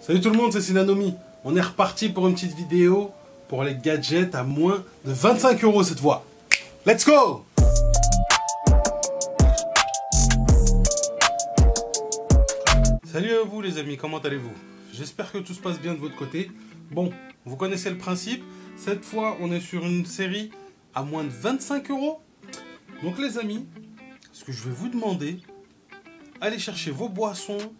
Salut tout le monde, c'est Sinanomi. On est reparti pour une petite vidéo pour les gadgets à moins de 25 € cette fois. Let's go! Salut à vous les amis, comment allez-vous? J'espère que tout se passe bien de votre côté. Bon, vous connaissez le principe. Cette fois, on est sur une série à moins de 25 €. Donc les amis, ce que je vais vous demander, allez chercher vos boissons,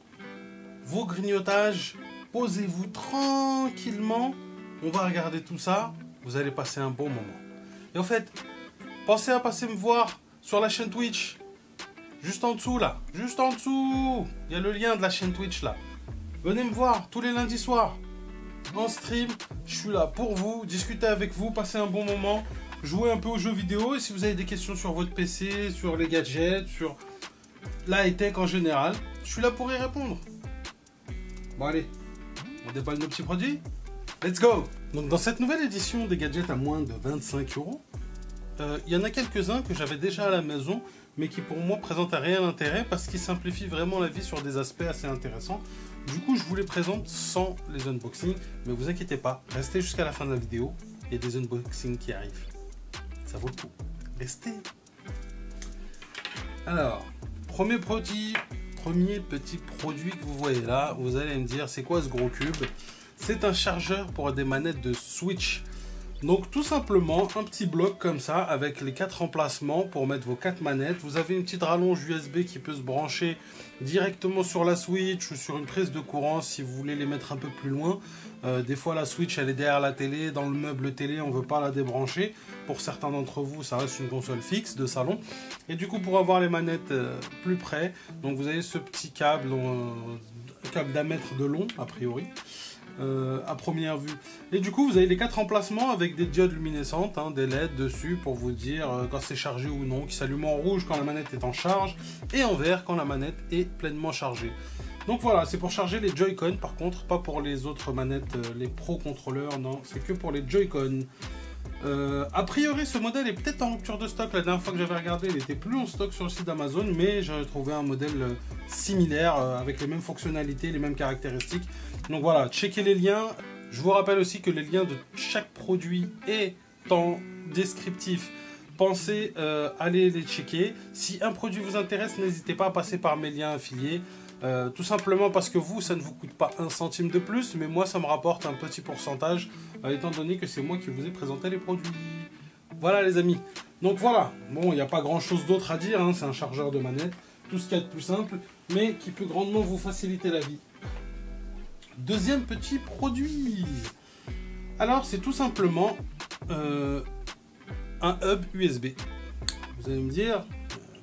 vos grignotages, posez-vous tranquillement, on va regarder tout ça, vous allez passer un bon moment. Et en fait, pensez à passer me voir sur la chaîne Twitch, juste en dessous là, juste en dessous, il y a le lien de la chaîne Twitch là. Venez me voir tous les lundis soirs, en stream, je suis là pour vous, discuter avec vous, passer un bon moment, jouer un peu aux jeux vidéo, et si vous avez des questions sur votre PC, sur les gadgets, sur la high-tech en général, je suis là pour y répondre. Bon allez, on déballe nos petits produits. Let's go! Donc dans cette nouvelle édition des gadgets à moins de 25 €, il y en a quelques-uns que j'avais déjà à la maison, mais qui pour moi présentent un réel intérêt parce qu'ils simplifient vraiment la vie sur des aspects assez intéressants. Du coup, je vous les présente sans les unboxings, mais vous inquiétez pas, restez jusqu'à la fin de la vidéo, il y a des unboxings qui arrivent. Ça vaut le coup. Restez! Alors, premier petit produit que vous voyez là, vous allez me dire c'est quoi ce gros cube? C'est un chargeur pour des manettes de Switch. Donc tout simplement un petit bloc comme ça avec les 4 emplacements pour mettre vos 4 manettes. Vous avez une petite rallonge USB qui peut se brancher directement sur la Switch ou sur une prise de courant si vous voulez les mettre un peu plus loin. Des fois la Switch elle est derrière la télé, dans le meuble télé on ne veut pas la débrancher. Pour certains d'entre vous ça reste une console fixe de salon. Et du coup pour avoir les manettes plus près, donc vous avez ce petit câble, câble d'1 mètre de long a priori. À première vue. Et du coup vous avez les 4 emplacements avec des diodes luminescentes, des LED dessus pour vous dire quand c'est chargé ou non, qui s'allument en rouge quand la manette est en charge et en vert quand la manette est pleinement chargée. Donc voilà, c'est pour charger les Joy-Con par contre, pas pour les autres manettes, les Pro contrôleurs, non, c'est que pour les Joy-Con. A priori ce modèle est peut-être en rupture de stock, la dernière fois que j'avais regardé il n'était plus en stock sur le site d'Amazon, mais j'avais trouvé un modèle similaire avec les mêmes fonctionnalités, les mêmes caractéristiques. Donc voilà, checkez les liens. Je vous rappelle aussi que les liens de chaque produit est en descriptif. Pensez à aller les checker. Si un produit vous intéresse, n'hésitez pas à passer par mes liens affiliés. Tout simplement parce que vous, ça ne vous coûte pas 1 centime de plus, mais moi, ça me rapporte un petit pourcentage, étant donné que c'est moi qui vous ai présenté les produits. Voilà les amis. Donc voilà, bon, il n'y a pas grand chose d'autre à dire, c'est un chargeur de manette, tout ce qu'il y a de plus simple, mais qui peut grandement vous faciliter la vie. Deuxième petit produit. Alors, c'est tout simplement un hub USB. Vous allez me dire,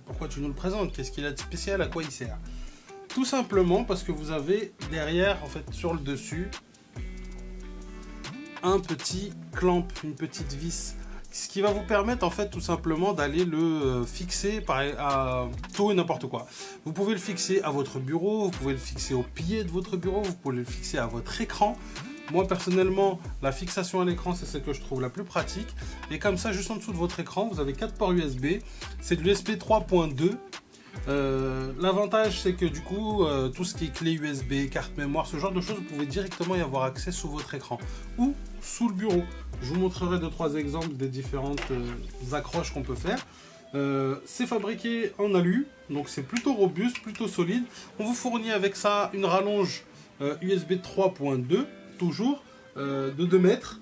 pourquoi tu nous le présentes? Qu'est-ce qu'il a de spécial? À quoi il sert? Tout simplement parce que vous avez derrière, en fait, sur le dessus, un petit clamp, une petite vis. Ce qui va vous permettre, en fait, tout simplement d'aller le fixer à tout et n'importe quoi. Vous pouvez le fixer à votre bureau, vous pouvez le fixer au pied de votre bureau, vous pouvez le fixer à votre écran. Moi, personnellement, la fixation à l'écran, c'est celle que je trouve la plus pratique. Et comme ça, juste en dessous de votre écran, vous avez 4 ports USB. C'est de l'USB 3.2. L'avantage c'est que du coup tout ce qui est clé USB, carte mémoire, ce genre de choses, vous pouvez directement y avoir accès sous votre écran ou sous le bureau. Je vous montrerai 2-3 exemples des différentes accroches qu'on peut faire. C'est fabriqué en alu, donc c'est plutôt robuste, plutôt solide. On vous fournit avec ça une rallonge USB 3.2 toujours de 2 mètres.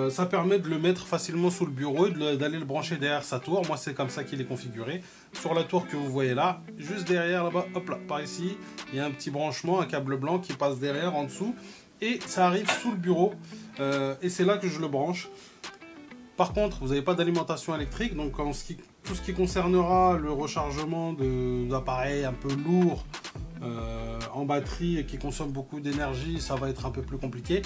Ça permet de le mettre facilement sous le bureau et d'aller le brancher derrière sa tour. Moi c'est comme ça qu'il est configuré. Sur la tour que vous voyez là, juste derrière là-bas, hop là, par ici, il y a un petit branchement, un câble blanc qui passe derrière en dessous. Et ça arrive sous le bureau et c'est là que je le branche. Par contre, vous n'avez pas d'alimentation électrique, donc tout ce qui concernera le rechargement d'appareils un peu lourds en batterie et qui consomment beaucoup d'énergie, ça va être un peu plus compliqué.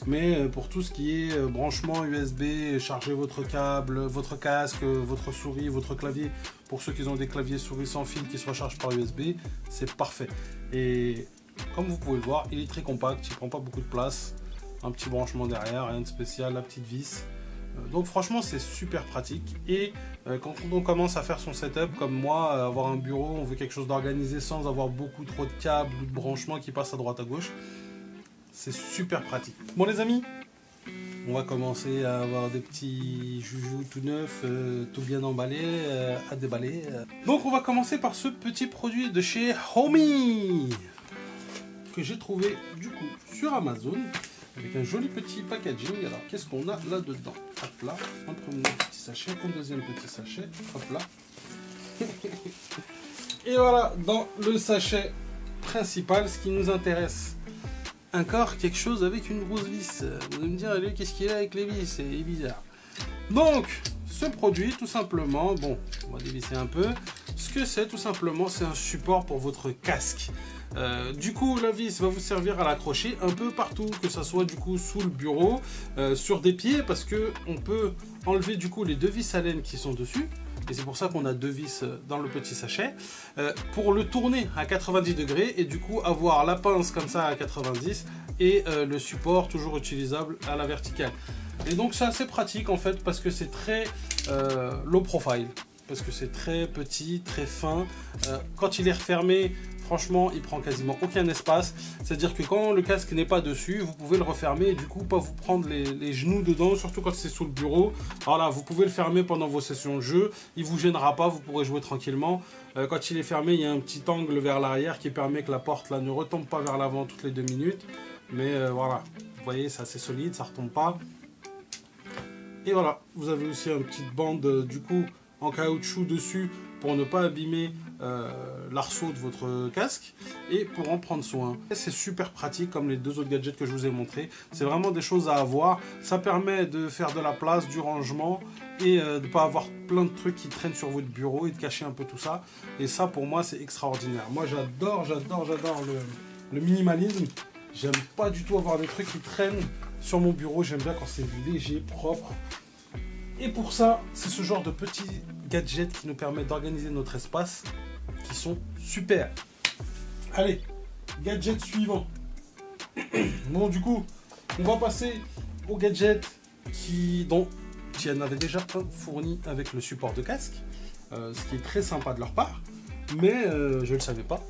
Mais pour tout ce qui est branchement USB, charger votre câble, votre casque, votre souris, votre clavier, pour ceux qui ont des claviers souris sans fil qui se rechargent par USB, c'est parfait. Et comme vous pouvez le voir, il est très compact, il ne prend pas beaucoup de place. Un petit branchement derrière, rien de spécial, la petite vis. Donc franchement c'est super pratique et quand on commence à faire son setup comme moi, avoir un bureau, on veut quelque chose d'organisé sans avoir beaucoup trop de câbles ou de branchements qui passent à droite à gauche, c'est super pratique. Bon les amis, on va commencer à avoir des petits joujoux tout neufs, tout bien emballés, à déballer. Donc on va commencer par ce petit produit de chez Homey que j'ai trouvé du coup sur Amazon avec un joli petit packaging. Alors qu'est-ce qu'on a là-dedans? Hop là, un premier petit sachet, un deuxième petit sachet, hop là. Et voilà, dans le sachet principal, ce qui nous intéresse. Encore quelque chose avec une grosse vis. Vous allez me dire, allez, qu'est-ce qu'il y a avec les vis? C'est bizarre. Donc, ce produit, tout simplement, bon, on va dévisser un peu. Ce que c'est, tout simplement, c'est un support pour votre casque. Du coup, la vis va vous servir à l'accrocher un peu partout, que ça soit du coup sous le bureau, sur des pieds, parce que on peut enlever du coup les deux vis à laine qui sont dessus. Et c'est pour ça qu'on a deux vis dans le petit sachet, pour le tourner à 90 degrés et du coup avoir la pince comme ça à 90 et le support toujours utilisable à la verticale. Et donc c'est assez pratique en fait parce que c'est très low profile, parce que c'est très petit, très fin. Quand il est refermé, franchement, il prend quasiment aucun espace. C'est-à-dire que quand le casque n'est pas dessus, vous pouvez le refermer et du coup pas vous prendre les genoux dedans, surtout quand c'est sous le bureau. Alors là, vous pouvez le fermer pendant vos sessions de jeu. Il vous gênera pas, vous pourrez jouer tranquillement. Quand il est fermé, il y a un petit angle vers l'arrière qui permet que la porte là ne retombe pas vers l'avant toutes les 2 minutes. Mais voilà, vous voyez, c'est assez solide, ça retombe pas. Et voilà, vous avez aussi une petite bande du coup en caoutchouc dessus pour ne pas abîmer l'arceau de votre casque et pour en prendre soin. C'est super pratique comme les deux autres gadgets que je vous ai montrés. C'est vraiment des choses à avoir. Ça permet de faire de la place, du rangement et de ne pas avoir plein de trucs qui traînent sur votre bureau et de cacher un peu tout ça. Et ça pour moi c'est extraordinaire. Moi j'adore le minimalisme. J'aime pas du tout avoir des trucs qui traînent sur mon bureau. J'aime bien quand c'est léger, propre. Et pour ça, c'est ce genre de petits gadgets qui nous permettent d'organiser notre espace qui sont super. Allez, gadget suivant. Bon, du coup, on va passer au gadget dont il y en avait déjà un fourni avec le support de casque, ce qui est très sympa de leur part, mais je ne le savais pas.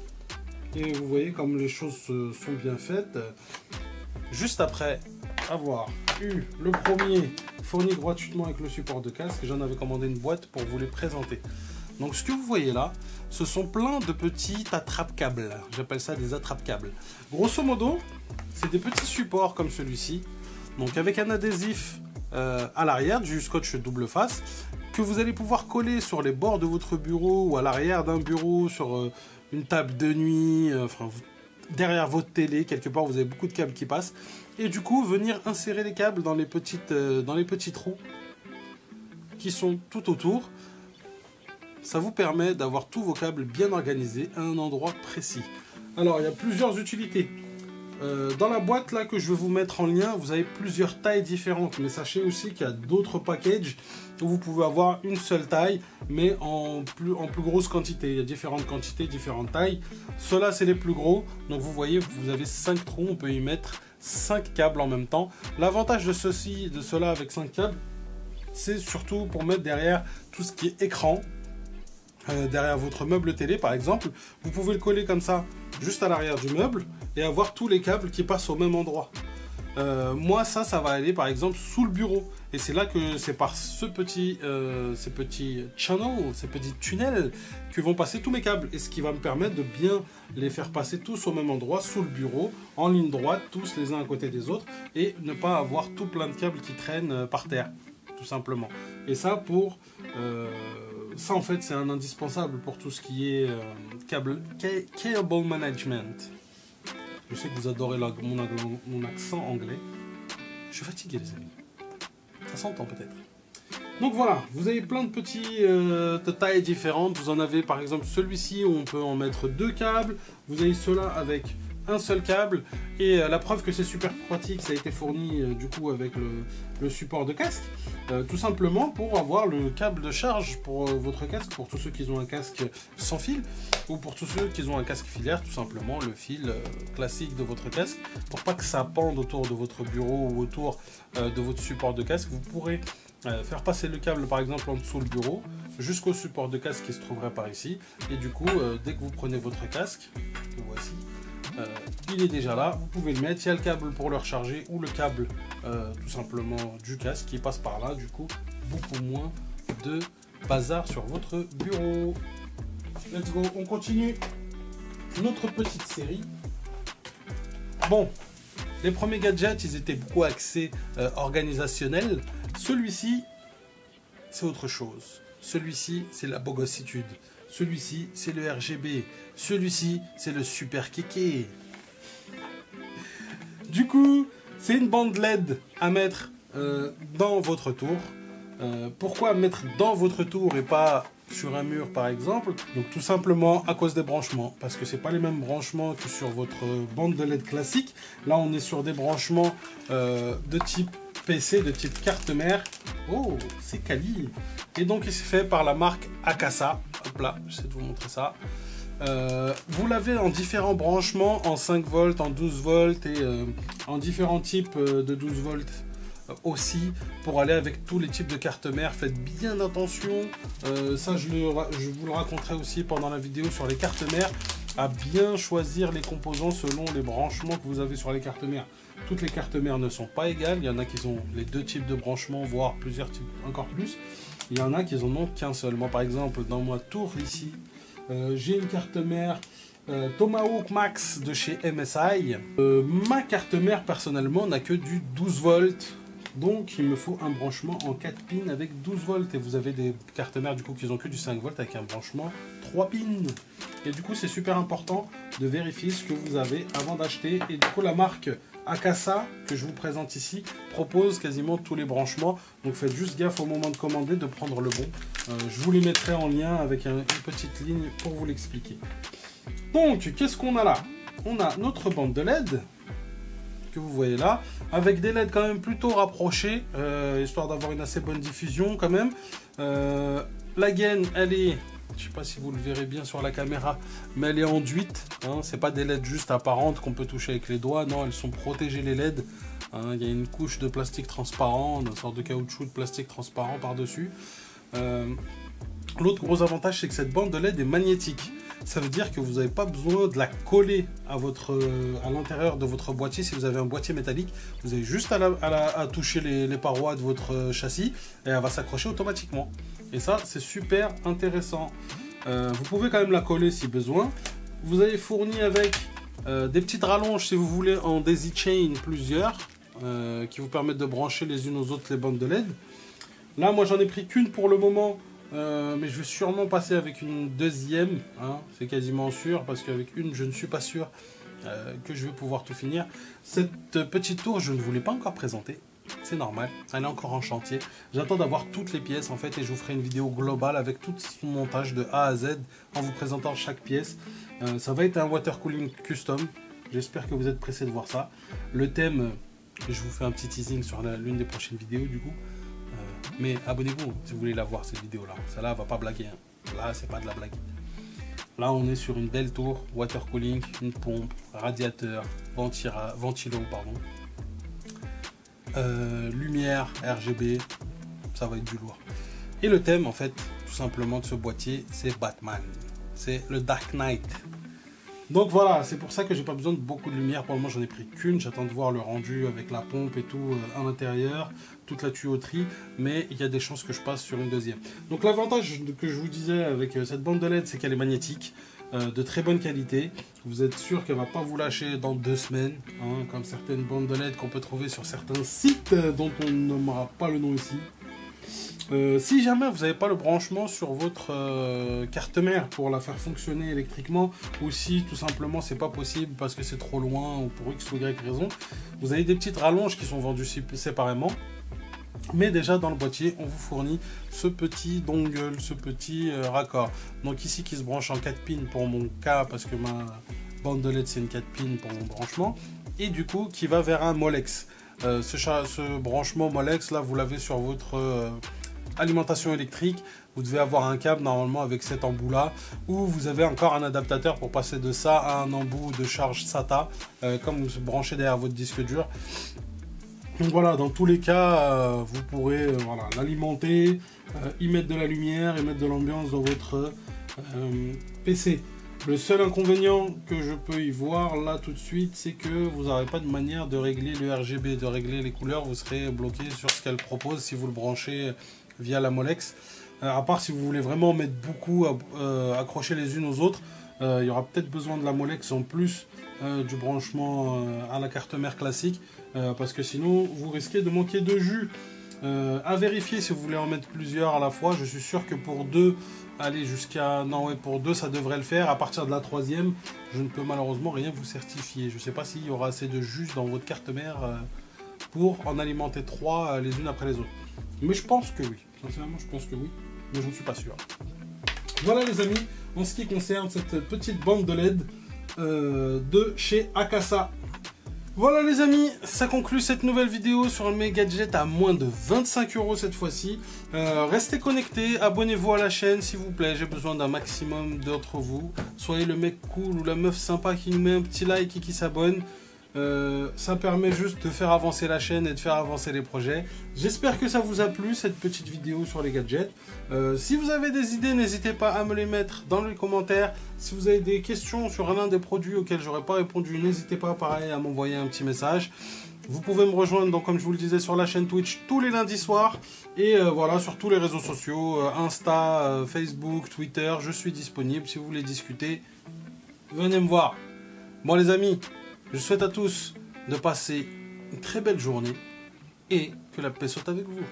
Et vous voyez comme les choses sont bien faites. Juste après avoir eu le premier fourni gratuitement avec le support de casque, j'en avais commandé une boîte pour vous les présenter. Donc ce que vous voyez là, ce sont plein de petits attrape-câbles. J'appelle ça des attrape-câbles. Grosso modo, c'est des petits supports comme celui-ci, donc avec un adhésif à l'arrière, du scotch double face, que vous allez pouvoir coller sur les bords de votre bureau ou à l'arrière d'un bureau, sur une table de nuit, enfin derrière votre télé, quelque part vous avez beaucoup de câbles qui passent, et du coup venir insérer les câbles dans les petits trous qui sont tout autour. Ça vous permet d'avoir tous vos câbles bien organisés à un endroit précis. Alors il y a plusieurs utilités. Dans la boîte là que je vais vous mettre en lien, vous avez plusieurs tailles différentes, mais sachez aussi qu'il y a d'autres packages où vous pouvez avoir une seule taille, mais en plus grosse quantité. Il y a différentes quantités, différentes tailles. Ceux-là, c'est les plus gros. Donc vous voyez, vous avez 5 trous, on peut y mettre 5 câbles en même temps. L'avantage de ceux-là avec 5 câbles, c'est surtout pour mettre derrière tout ce qui est écran. Derrière votre meuble télé par exemple, vous pouvez le coller comme ça juste à l'arrière du meuble et avoir tous les câbles qui passent au même endroit. Moi ça va aller par exemple sous le bureau, et c'est là que c'est par ces petits channels, ces petits tunnels que vont passer tous mes câbles, et ce qui va me permettre de bien les faire passer tous au même endroit sous le bureau, en ligne droite, tous les uns à côté des autres, et ne pas avoir tout plein de câbles qui traînent par terre, tout simplement. Et ça ça en fait c'est un indispensable pour tout ce qui est cable management. Je sais que vous adorez mon accent anglais. Je suis fatigué les amis. Ça s'entend peut-être. Donc voilà, vous avez plein de petits de tailles différentes. Vous en avez par exemple celui-ci où on peut en mettre 2 câbles. Vous avez ceux-là avec un seul câble, et la preuve que c'est super pratique, ça a été fourni du coup avec le support de casque, tout simplement pour avoir le câble de charge pour votre casque, pour tous ceux qui ont un casque sans fil, ou pour tous ceux qui ont un casque filaire, tout simplement le fil classique de votre casque, pour pas que ça pende autour de votre bureau ou autour de votre support de casque. Vous pourrez faire passer le câble par exemple en dessous le bureau jusqu'au support de casque qui se trouverait par ici, et du coup dès que vous prenez votre casque, le voici, il est déjà là, vous pouvez le mettre. Il y a le câble pour le recharger ou le câble tout simplement du casque qui passe par là. Du coup, beaucoup moins de bazar sur votre bureau. Let's go, on continue notre petite série. Bon, les premiers gadgets, ils étaient beaucoup axés organisationnels. Celui-ci, c'est autre chose. Celui-ci, c'est la bogossitude. Celui-ci, c'est le RGB. Celui-ci, c'est le super kéké. Du coup, c'est une bande LED à mettre dans votre tour. Pourquoi mettre dans votre tour et pas sur un mur par exemple? Donc tout simplement à cause des branchements, parce que c'est pas les mêmes branchements que sur votre bande de LED classique. Là on est sur des branchements de type PC, de type carte mère. Oh, c'est quali. Et donc il s'est fait par la marque Akasa. Hop là, j'essaie de vous montrer ça. Vous l'avez en différents branchements, en 5 volts, en 12 volts et en différents types de 12 volts aussi, pour aller avec tous les types de cartes mères. Faites bien attention, ça je vous le raconterai aussi pendant la vidéo sur les cartes mères, à bien choisir les composants selon les branchements que vous avez sur les cartes mères. Toutes les cartes mères ne sont pas égales, il y en a qui ont les 2 types de branchements, voire plusieurs types, encore plus. Il y en a qui en ont qu'un seul. Moi par exemple, dans ma tour ici, j'ai une carte mère Tomahawk Max de chez MSI. Ma carte mère personnellement n'a que du 12 volts. Donc il me faut un branchement en 4 pins avec 12 volts. Et vous avez des cartes mères du coup qui n'ont que du 5 volts avec un branchement 3 pins. Et du coup c'est super important de vérifier ce que vous avez avant d'acheter. Et du coup la marque Akasa que je vous présente ici propose quasiment tous les branchements. Donc faites juste gaffe au moment de commander de prendre le bon. Je vous les mettrai en lien avec une petite ligne pour vous l'expliquer. Donc qu'est-ce qu'on a là? On a notre bande de LED que vous voyez là, avec des LED quand même plutôt rapprochés, histoire d'avoir une assez bonne diffusion quand même. La gaine, elle est, je sais pas si vous le verrez bien sur la caméra, mais elle est enduite, hein, c'est pas des LED juste apparentes qu'on peut toucher avec les doigts, non, elles sont protégées les LED, hein, il y a une couche de plastique transparent, une sorte de caoutchouc de plastique transparent par-dessus. L'autre gros avantage, c'est que cette bande de LED est magnétique. Ça veut dire que vous n'avez pas besoin de la coller à l'intérieur de votre boîtier. Si vous avez un boîtier métallique, vous avez juste à toucher les parois de votre châssis et elle va s'accrocher automatiquement. Et ça, c'est super intéressant. Vous pouvez quand même la coller si besoin. Vous avez fourni avec des petites rallonges, si vous voulez, en daisy chain plusieurs, qui vous permettent de brancher les unes aux autres les bandes de LED. Là, moi, j'en ai pris qu'une pour le moment. Mais je vais sûrement passer avec une deuxième, hein, c'est quasiment sûr, parce qu'avec une, je ne suis pas sûr que je vais pouvoir tout finir. Cette petite tour, je ne vous l'ai pas encore présentée, c'est normal, elle est encore en chantier. J'attends d'avoir toutes les pièces en fait, et je vous ferai une vidéo globale avec tout son montage de A à Z, en vous présentant chaque pièce. Ça va être un water cooling custom, j'espère que vous êtes pressés de voir ça. Le thème, je vous fais un petit teasing sur l'une des prochaines vidéos du coup. Mais abonnez-vous si vous voulez la voir cette vidéo là. Celle-là va pas blaguer. Hein. Là c'est pas de la blague. Là on est sur une belle tour, water cooling, une pompe, radiateur, ventilo pardon. Lumière, RGB, ça va être du lourd. Et le thème en fait tout simplement de ce boîtier c'est Batman. C'est le Dark Knight. Donc voilà, c'est pour ça que j'ai pas besoin de beaucoup de lumière. Pour le moment, j'en ai pris qu'une. J'attends de voir le rendu avec la pompe et tout à l'intérieur, toute la tuyauterie. Mais il y a des chances que je passe sur une deuxième. Donc l'avantage que je vous disais avec cette bande de LED, c'est qu'elle est magnétique, de très bonne qualité. Vous êtes sûr qu'elle va pas vous lâcher dans 2 semaines, hein, comme certaines bandes de LED qu'on peut trouver sur certains sites dont on ne nommera pas le nom ici. Si jamais vous n'avez pas le branchement sur votre carte mère pour la faire fonctionner électriquement, ou si tout simplement c'est pas possible parce que c'est trop loin ou pour X ou Y raison, vous avez des petites rallonges qui sont vendues séparément. Mais déjà dans le boîtier, on vous fournit ce petit dongle, ce petit raccord. Donc ici qui se branche en 4 pins pour mon cas, parce que ma bande de LED c'est une 4 pins pour mon branchement, et du coup qui va vers un Molex. Ce branchement Molex là, vous l'avez sur votre alimentation électrique. Vous devez avoir un câble normalement avec cet embout là, ou vous avez encore un adaptateur pour passer de ça à un embout de charge SATA, comme vous branchez derrière votre disque dur. Donc voilà, dans tous les cas, vous pourrez voilà, l'alimenter, y mettre de la lumière et mettre de l'ambiance dans votre PC. Le seul inconvénient que je peux y voir là tout de suite, c'est que vous n'aurez pas de manière de régler le RGB, de régler les couleurs. Vous serez bloqué sur ce qu'elle propose si vous le branchez via la Molex. À part si vous voulez vraiment mettre beaucoup, accrocher les unes aux autres, il y aura peut-être besoin de la Molex en plus du branchement à la carte mère classique. Parce que sinon, vous risquez de manquer de jus. À vérifier si vous voulez en mettre plusieurs à la fois. Je suis sûr que pour deux, allez jusqu'à... Non, ouais, pour deux, ça devrait le faire. À partir de la troisième, je ne peux malheureusement rien vous certifier. Je ne sais pas s'il y aura assez de jus dans votre carte mère pour en alimenter trois les unes après les autres. Mais je pense que oui. Sincèrement, je pense que oui. Mais je ne suis pas sûr. Voilà les amis, en ce qui concerne cette petite bande de LED de chez Akasa. Voilà les amis, ça conclut cette nouvelle vidéo sur mes gadgets à moins de 25 € cette fois-ci. Restez connectés, abonnez-vous à la chaîne s'il vous plaît, j'ai besoin d'un maximum d'entre vous. Soyez le mec cool ou la meuf sympa qui nous met un petit like et qui s'abonne. Ça permet juste de faire avancer la chaîne et de faire avancer les projets. J'espère que ça vous a plu cette petite vidéo sur les gadgets. Si vous avez des idées, n'hésitez pas à me les mettre dans les commentaires. Si vous avez des questions sur l'un des produits auxquels j'aurais pas répondu, n'hésitez pas pareil à m'envoyer un petit message. Vous pouvez me rejoindre, donc, comme je vous le disais, sur la chaîne Twitch tous les lundis soirs. Et voilà, sur tous les réseaux sociaux, Insta, Facebook, Twitter, je suis disponible. Si vous voulez discuter, venez me voir. Bon les amis, je souhaite à tous de passer une très belle journée et que la paix soit avec vous.